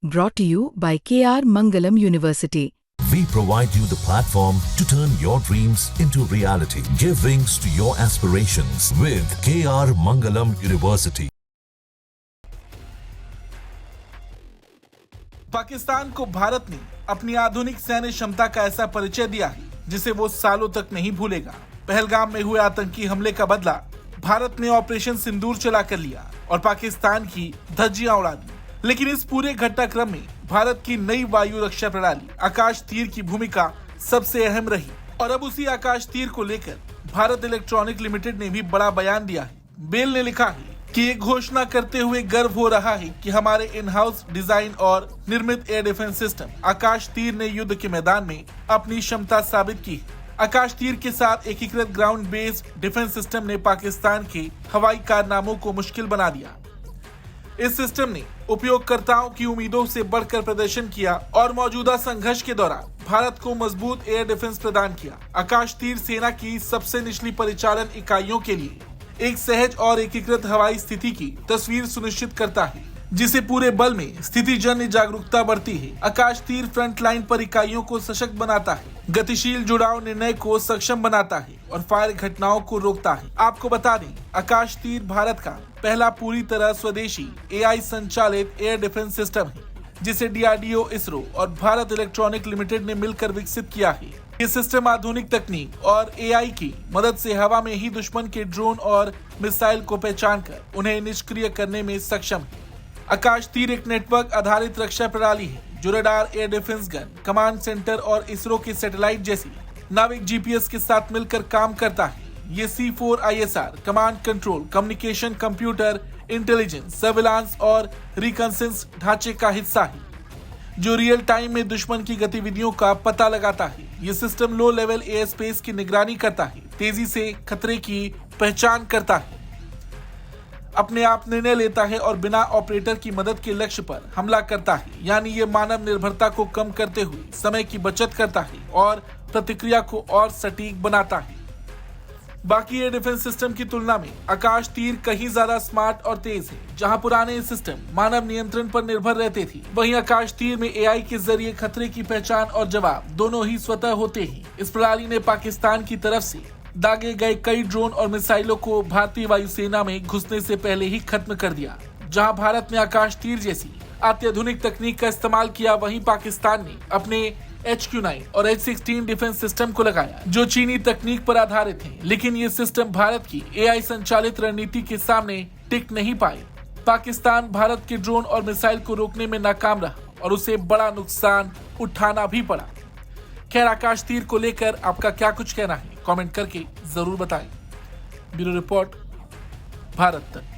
Brought to you by KR Mangalam University. We provide you the platform to turn your dreams into reality. Give wings to your aspirations with KR Mangalam University. Pakistan को भारत ने अपनी आधुनिक सैन्य क्षमता का ऐसा परिचय दिया है जिसे वो सालों तक नहीं भूलेगा। पहलगाम में हुए आतंकी हमले का बदला भारत ने ऑपरेशन सिंदूर चला कर लिया और पाकिस्तान की धज्जियां उड़ा दी। लेकिन इस पूरे घटनाक्रम में भारत की नई वायु रक्षा प्रणाली आकाश तीर की भूमिका सबसे अहम रही और अब उसी आकाश तीर को लेकर भारत इलेक्ट्रॉनिक लिमिटेड ने भी बड़ा बयान दिया है। बेल ने लिखा है कि ये घोषणा करते हुए गर्व हो रहा है कि हमारे इन हाउस डिजाइन और निर्मित एयर डिफेंस सिस्टम आकाश तीर ने युद्ध के मैदान में अपनी क्षमता साबित की है। आकाश तीर के साथ एकीकृत ग्राउंड बेस्ड डिफेंस सिस्टम ने पाकिस्तान के हवाई कारनामों को मुश्किल बना दिया। इस सिस्टम ने उपयोगकर्ताओं की उम्मीदों से बढ़कर प्रदर्शन किया और मौजूदा संघर्ष के दौरान भारत को मजबूत एयर डिफेंस प्रदान किया। आकाश तीर सेना की सबसे निचली परिचालन इकाइयों के लिए एक सहज और एकीकृत हवाई स्थिति की तस्वीर सुनिश्चित करता है, जिसे पूरे बल में स्थितिजन्य जागरूकता बढ़ती है। आकाश तीर फ्रंट लाइन पर इकाइयों को सशक्त बनाता है, गतिशील जुड़ाव निर्णय को सक्षम बनाता है और फायर घटनाओं को रोकता है। आपको बता दें, आकाश तीर भारत का पहला पूरी तरह स्वदेशी AI संचालित एयर डिफेंस सिस्टम है, जिसे DRDO, इसरो और भारत इलेक्ट्रॉनिक लिमिटेड ने मिलकर विकसित किया है। ये सिस्टम आधुनिक तकनीक और AI की मदद से हवा में ही दुश्मन के ड्रोन और मिसाइल को पहचान कर उन्हें निष्क्रिय करने में सक्षम है। आकाश तीर एक नेटवर्क आधारित रक्षा प्रणाली है जो radar, air defence gun, command centre और इसरो के सैटेलाइट जैसी नाविक GPS के साथ मिलकर काम करता है। ये C4ISR, command control, communication, computer intelligence, surveillance और रिकॉन्सेंस ढांचे का हिस्सा है जो रियल टाइम में दुश्मन की गतिविधियों का पता लगाता है। ये system low level air space की निगरानी करता है, तेजी से खतरे की पहचान करता है, अपने आप निर्णय लेता है और बिना ऑपरेटर की मदद के लक्ष्य पर हमला करता है। यानी ये मानव निर्भरता को कम करते हुए समय की बचत करता है और प्रतिक्रिया को और सटीक बनाता है। बाकी एयर डिफेंस सिस्टम की तुलना में आकाश तीर कहीं ज्यादा स्मार्ट और तेज है। जहां पुराने सिस्टम मानव नियंत्रण पर निर्भर रहते थे, वहीं आकाश तीर में AI के जरिए खतरे की पहचान और जवाब दोनों ही स्वतः होते हैं। इस प्रणाली ने पाकिस्तान की तरफ से दागे गए कई ड्रोन और मिसाइलों को भारतीय वायुसेना में घुसने से पहले ही खत्म कर दिया। जहां भारत ने आकाश तीर जैसी अत्याधुनिक तकनीक का इस्तेमाल किया, वहीं पाकिस्तान ने अपने HQ-9 और H-16 डिफेंस सिस्टम को लगाया जो चीनी तकनीक पर आधारित है। लेकिन ये सिस्टम भारत की AI संचालित रणनीति के सामने टिक नहीं पाए। पाकिस्तान भारत के ड्रोन और मिसाइल को रोकने में नाकाम रहा और उसे बड़ा नुकसान उठाना भी पड़ा। खैर, आकाश तीर को लेकर आपका क्या कुछ कहना है, कमेंट करके जरूर बताएं। ब्यूरो रिपोर्ट, भारत तक।